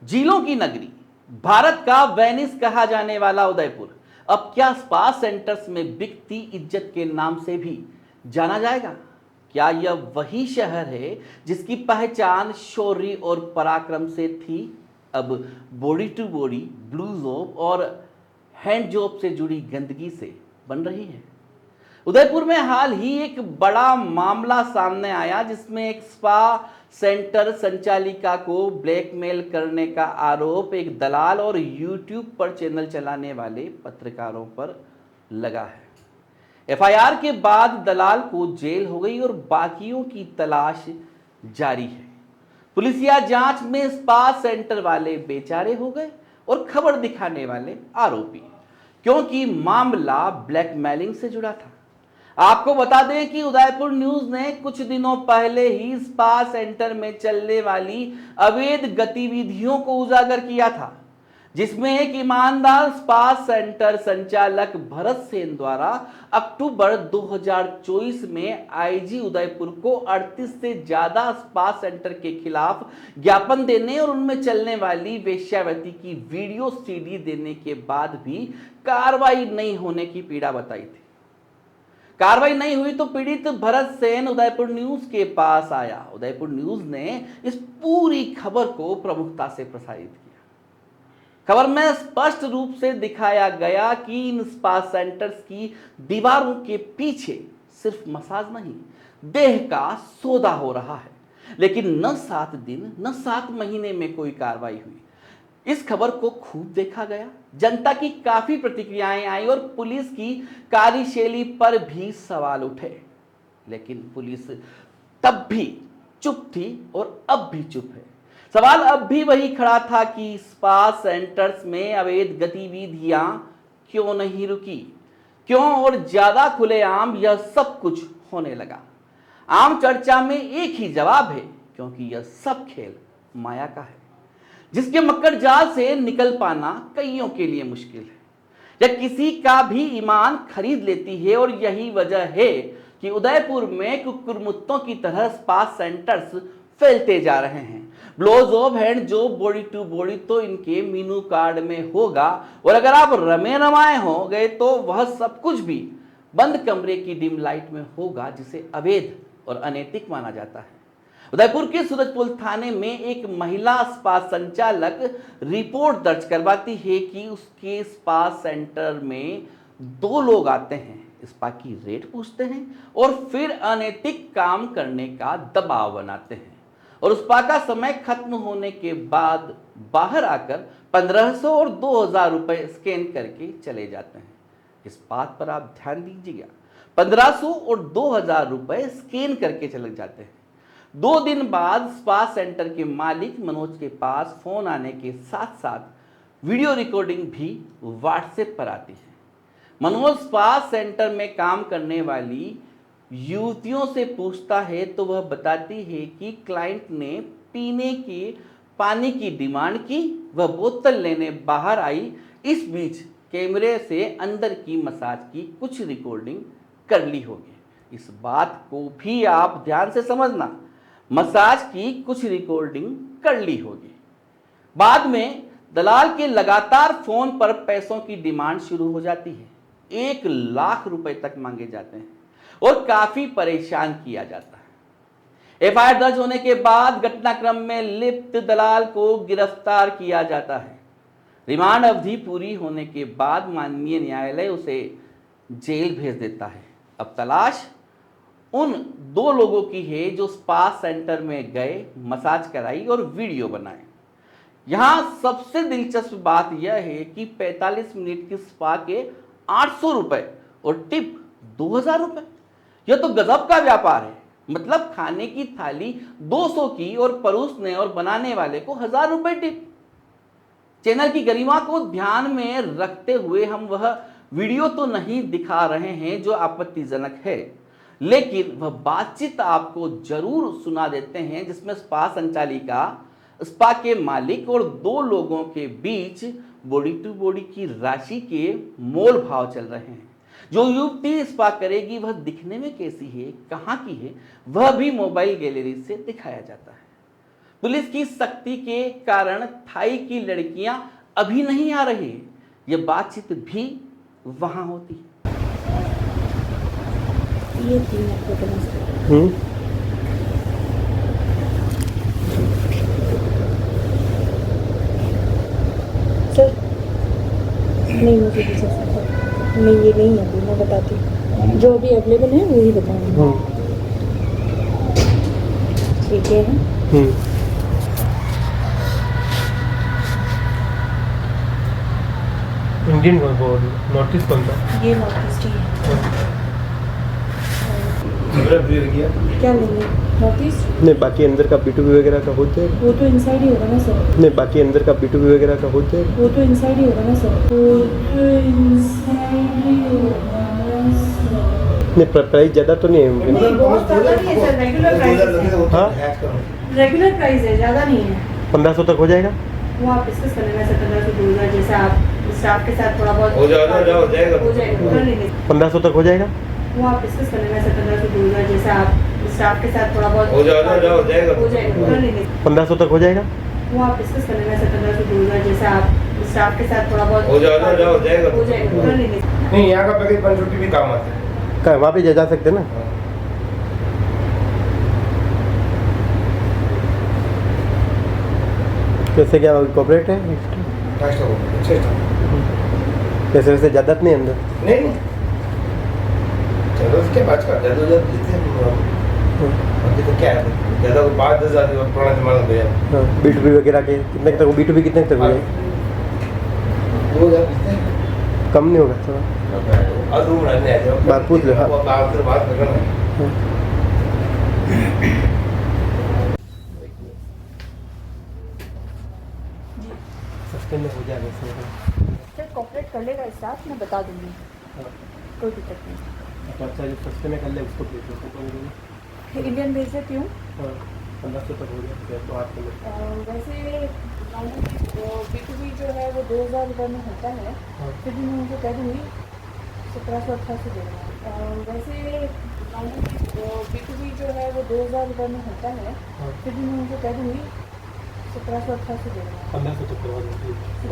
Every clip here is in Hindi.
झीलों की नगरी, भारत का वेनिस कहा जाने वाला उदयपुर अब क्या स्पा सेंटर्स में बिकती इज्जत के नाम से भी जाना जाएगा? क्या यह वही शहर है जिसकी पहचान शौर्य और पराक्रम से थी, अब body to body blow job और हैंड जॉब से जुड़ी गंदगी से बन रही है? उदयपुर में हाल ही एक बड़ा मामला सामने आया जिसमें एक स्पा सेंटर संचालिका को ब्लैकमेल करने का आरोप एक दलाल और यूट्यूब पर चैनल चलाने वाले पत्रकारों पर लगा है। एफआईआर के बाद दलाल को जेल हो गई और बाकियों की तलाश जारी है। पुलिसिया जांच में स्पा सेंटर वाले बेचारे हो गए और खबर दिखाने वाले आरोपी, क्योंकि मामला ब्लैकमेलिंग से जुड़ा था। आपको बता दें कि उदयपुर न्यूज ने कुछ दिनों पहले ही स्पा सेंटर में चलने वाली अवैध गतिविधियों को उजागर किया था, जिसमें एक ईमानदार स्पा सेंटर संचालक भरत सेन द्वारा अक्टूबर 2024 में आईजी उदयपुर को 38 से ज्यादा स्पा सेंटर के खिलाफ ज्ञापन देने और उनमें चलने वाली वेश्यावृत्ति की वीडियो सीडी देने के बाद भी कार्रवाई नहीं होने की पीड़ा बताई थी। कार्रवाई नहीं हुई तो पीड़ित भरत सेन उदयपुर न्यूज के पास आया। उदयपुर न्यूज ने इस पूरी खबर को प्रमुखता से प्रसारित किया। खबर में स्पष्ट रूप से दिखाया गया कि इन स्पा सेंटर्स की दीवारों के पीछे सिर्फ मसाज नहीं, देह का सौदा हो रहा है, लेकिन न 7 दिन न 7 महीने में कोई कार्रवाई हुई। इस खबर को खूब देखा गया, जनता की काफी प्रतिक्रियाएं आई और पुलिस की कार्यशैली पर भी सवाल उठे, लेकिन पुलिस तब भी चुप थी और अब भी चुप है। सवाल अब भी वही खड़ा था कि स्पा सेंटर्स में अवैध गतिविधियां क्यों नहीं रुकी, क्यों और ज्यादा खुलेआम यह सब कुछ होने लगा। आम चर्चा में एक ही जवाब है, क्योंकि यह सब खेल माया का है, जिसके मक्कर जाल से निकल पाना कईयों के लिए मुश्किल है या किसी का भी ईमान खरीद लेती है। और यही वजह है कि उदयपुर में कुकुरमुत्तों की तरह स्पा सेंटर्स फैलते जा रहे हैं। Blow job, hand job, body to body तो इनके मेनू कार्ड में होगा, और अगर आप रमे रमाए हो गए तो वह सब कुछ भी बंद कमरे की डिम लाइट में होगा, जिसे अवैध और अनैतिक माना जाता है। उदयपुर के सूरजपुर थाने में एक महिला स्पा संचालक रिपोर्ट दर्ज करवाती है कि उसके स्पा सेंटर में 2 लोग आते हैं, स्पा की रेट पूछते हैं और फिर अनैतिक काम करने का दबाव बनाते हैं, और स्पा का समय खत्म होने के बाद बाहर आकर 1500 और 2000 रुपए स्कैन करके चले जाते हैं। इस बात पर आप ध्यान दीजिएगा, 1500 और 2000 रुपए स्कैन करके चले जाते हैं। 2 दिन बाद स्पा सेंटर के मालिक मनोज के पास फोन आने के साथ साथ वीडियो रिकॉर्डिंग भी व्हाट्सएप पर आती है। मनोज स्पा सेंटर में काम करने वाली युवतियों से पूछता है तो वह बताती है कि क्लाइंट ने पीने के पानी की डिमांड की, वह बोतल लेने बाहर आई। इस बीच कैमरे से अंदर की मसाज की कुछ रिकॉर्डिंग कर ली होगी। इस बात को भी आप ध्यान से समझना, मसाज की कुछ रिकॉर्डिंग कर ली होगी। बाद में दलाल के लगातार फोन पर पैसों की डिमांड शुरू हो जाती है। 1 लाख रुपए तक मांगे जाते हैं और काफी परेशान किया जाता है। एफआईआर दर्ज होने के बाद घटनाक्रम में लिप्त दलाल को गिरफ्तार किया जाता है। रिमांड अवधि पूरी होने के बाद माननीय न्यायालय उसे जेल भेज देता है। अब तलाश उन 2 लोगों की है जो स्पा सेंटर में गए, मसाज कराई और वीडियो बनाए। यहां सबसे दिलचस्प बात यह है कि 45 मिनट की स्पा के 800 रुपए और टिप 2000 रुपए। यह तो गजब का व्यापार है। मतलब खाने की थाली 200 की और परोसने और बनाने वाले को 1000 रुपए टिप। चैनल की गरिमा को ध्यान में रखते हुए हम वह वीडियो तो नहीं दिखा रहे हैं जो आपत्तिजनक है, लेकिन वह बातचीत आपको जरूर सुना देते हैं जिसमें स्पा संचालिका, स्पा के मालिक और 2 लोगों के बीच बॉडी टू बॉडी की राशि के मोल भाव चल रहे हैं। जो युवती स्पा करेगी वह दिखने में कैसी है, कहाँ की है, वह भी मोबाइल गैलरी से दिखाया जाता है। पुलिस की सख्ती के कारण थाई की लड़कियां अभी नहीं आ रही, ये बातचीत भी वहां होती। ये 3 लाख रुपए में सर नहीं मुझे भी सर नहीं ये नहीं है अभी मैं बताती हूँ जो अभी अवेलेबल है वही बताऊँगी। ठीक है इंडियन कौन सा नोटिस कौन सा ये नोटिस चाहिए क्या लेंगे नोटिस नहीं बाकी अंदर का B2B वगैरह का होते हैं वो तो इनसाइड ही होगा ना सर नहीं बाकी अंदर का B2B वगैरह का होते हैं वो तो इनसाइड ही होगा ना सर वो तो इनसाइड ही होगा ना सर नहीं प्राइस ज़्यादा तो नहीं है नहीं बहुत ज़्यादा नहीं है सर रेगुलर प्राइस है हाँ रेगुलर प्राइस है ज़्यादा नहीं है 1500 तक हो जाएगा वो आप डिस्कस कर लेना सर 1500 2000 जैसा आप स्टाफ के साथ थोड़ा बहुत हो जाएगा कर लेंगे 1500 तक हो जाएगा वो आप डिस्कस कर लेना सर 1500 2000 जैसा आप स्टाफ के साथ थोड़ा बहुत हो जाएगा कर लेंगे 1500 तक हो जाएगा वो आप डिस्कस कर लेना सर 1500 2000 जैसा आप स्टाफ के साथ थोड़ा बहुत हो जाएगा कर लेंगे नहीं यहाँ का पैकेज 150 भी काम आता है क्या वहाँ पे जा सकते हैं ना कैसे क्या कॉपरेट है कैसे वैसे ज़्यादा तो नहीं अंदर नहीं चलो उसके बाद का ज़्यादा लेते हैं अभी तो क्या है ज़्यादा 5-10 हज़ार पुराना जमाना गया हाँ B2B वगैरह के कितने तक B2B कितने तक हो जाएगा 2000 कम नहीं होगा थोड़ा अब रूम रहने आ जाओ बात पूछ लो हाँ आपसे बात करना सस्ते में हो जाएगा सर कॉपरेट कर लेगा स्टाफ मैं बता दूंगी कोई दिक्कत नहीं तो अच्छा जो सस्ते में कर ले उसको भेज दो तो इंडियन भेज देती हूँ 1500 तक हो जाएगा तो आप वैसे B2B जो है वो 2000 रुपये में होता है फिर भी मैं उनको कह दूँगी 1700-1800 देना वैसे B2B जो है वो 2000 रुपये में होता है फिर भी मैं उनको कह दूँगी 1700-1800 देना 1500 तक करवा दो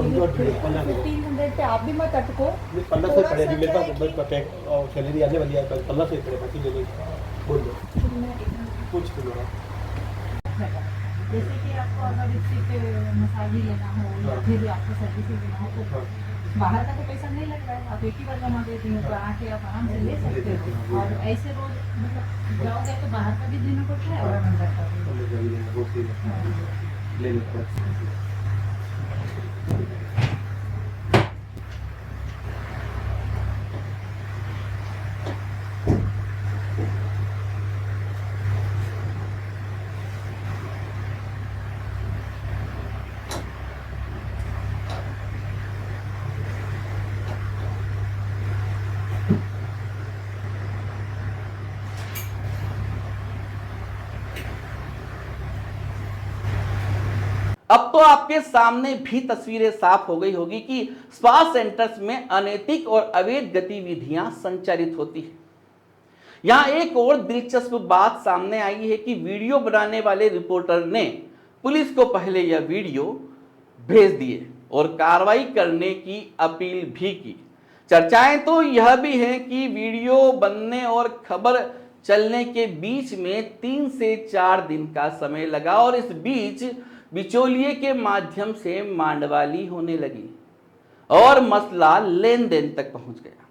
1500 पे आप भी मत अटको 1500 पड़े अभी मेरे पास बस पैक और सैलरी आने वाली है 1500 ही पड़े बाकी ले लेंगे बोल दो पूछ लो जैसे कि आपको अगर इससे पे मसाज ही लेना हो या फिर आपको सर्विस ही लेना हो तो बाहर का तो पैसा नहीं लग रहा है आप एक ही बार जमा देती हो तो आके आप आराम से ले सकते हो और ऐसे रोज मतलब जाओगे तो बाहर का भी देना पड़ता है और अंदर का भी ले लेते हैं अब तो आपके सामने भी तस्वीरें साफ हो गई होगी कि स्पा सेंटर्स में अनैतिक और अवैध गतिविधियां संचालित होती है। यहां एक और दिलचस्प बात सामने आई है कि वीडियो बनाने वाले रिपोर्टर ने पुलिस को पहले यह वीडियो भेज दिए और कार्रवाई करने की अपील भी की। चर्चाएं तो यह भी हैं कि वीडियो बनने और खबर चलने के बीच में 3 से 4 दिन का समय लगा और इस बीच बिचौलिए के माध्यम से मांडवाली होने लगी और मसला लेन देन तक पहुंच गया।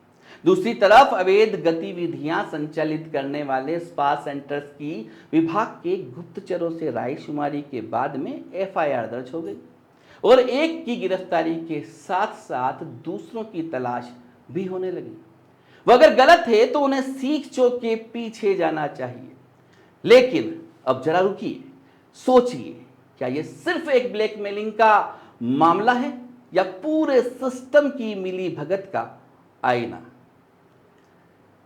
दूसरी तरफ अवैध गतिविधियां संचालित करने वाले स्पा सेंटर्स की विभाग के गुप्तचरों से रायशुमारी के बाद में FIR दर्ज हो गई और एक की गिरफ्तारी के साथ साथ दूसरों की तलाश भी होने लगी। वह अगर गलत है तो उन्हें सीख चोक के पीछे जाना चाहिए। लेकिन अब जरा रुकिए, सोचिए, क्या यह सिर्फ एक ब्लैकमेलिंग का मामला है या पूरे सिस्टम की मिली भगत का आईना?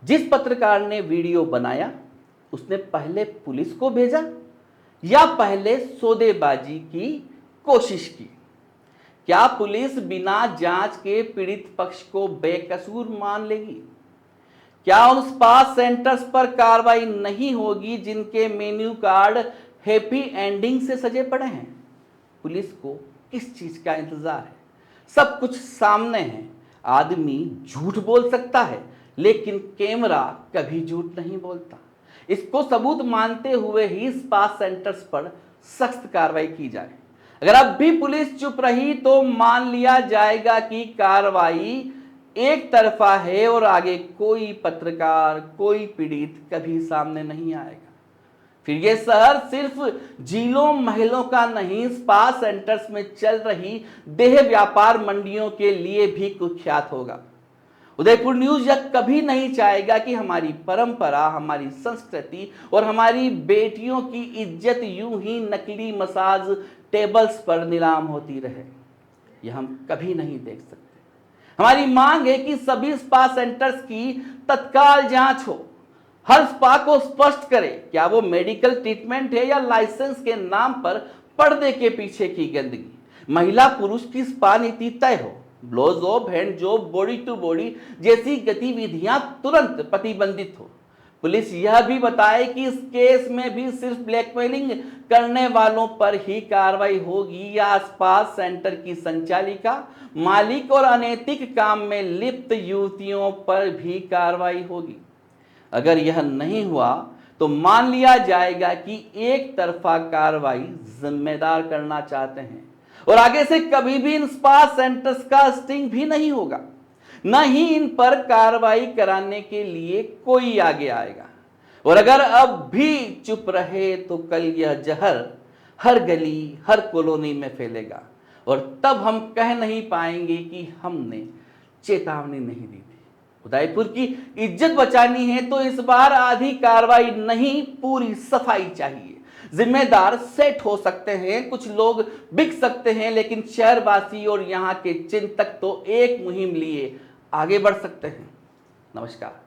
जिस पत्रकार ने वीडियो बनाया उसने पहले पुलिस को भेजा या पहले सौदेबाजी की कोशिश की? क्या पुलिस बिना जांच के पीड़ित पक्ष को बेकसूर मान लेगी? क्या उन स्पा सेंटर्स पर कार्रवाई नहीं होगी जिनके मेन्यू कार्ड हैप्पी एंडिंग से सजे पड़े हैं। पुलिस को किस चीज का इंतजार है? सब कुछ सामने है। आदमी झूठ बोल सकता है, लेकिन कैमरा कभी झूठ नहीं बोलता। इसको सबूत मानते हुए ही स्पा सेंटर्स पर सख्त कार्रवाई की जाए। अगर अब भी पुलिस चुप रही तो मान लिया जाएगा कि कार्रवाई एक तरफा है और आगे कोई पत्रकार, कोई पीड़ित कभी सामने नहीं आएगा। फिर ये शहर सिर्फ जिलों महलों का नहीं, स्पा सेंटर्स में चल रही देह व्यापार मंडियों के लिए भी कुख्यात होगा। उदयपुर न्यूज यह कभी नहीं चाहेगा कि हमारी परंपरा, हमारी संस्कृति और हमारी बेटियों की इज्जत यूं ही नकली मसाज टेबल्स पर नीलाम होती रहे। यह हम कभी नहीं देख सकते। हमारी मांग है कि सभी स्पा सेंटर्स की तत्काल जांच हो। हर स्पा को स्पष्ट करे क्या वो मेडिकल ट्रीटमेंट है या लाइसेंस के नाम पर पर्दे के पीछे की गंदगी। महिला पुरुष की स्पा नीति तय हो। Blow job, hand job, body to body जैसी गतिविधियां तुरंत प्रतिबंधित हो। पुलिस यह भी बताए कि इस केस में भी सिर्फ ब्लैकमेलिंग करने वालों पर ही कार्रवाई होगी या स्पा सेंटर की संचालिका, मालिक और अनैतिक काम में लिप्त युवतियों पर भी कार्रवाई होगी। अगर यह नहीं हुआ तो मान लिया जाएगा कि एक तरफा कार्रवाई जिम्मेदार करना चाहते हैं और आगे से कभी भी इन स्पा सेंटर्स का स्टिंग भी नहीं होगा, न ही इन पर कार्रवाई कराने के लिए कोई आगे आएगा। और अगर अब भी चुप रहे तो कल यह जहर हर गली, हर कॉलोनी में फैलेगा और तब हम कह नहीं पाएंगे कि हमने चेतावनी नहीं दी थी। उदयपुर की इज्जत बचानी है तो इस बार आधी कार्रवाई नहीं, पूरी सफाई चाहिए। जिम्मेदार सेट हो सकते हैं, कुछ लोग बिक सकते हैं, लेकिन शहरवासी और यहाँ के चिंतक तो एक मुहिम लिए आगे बढ़ सकते हैं। नमस्कार।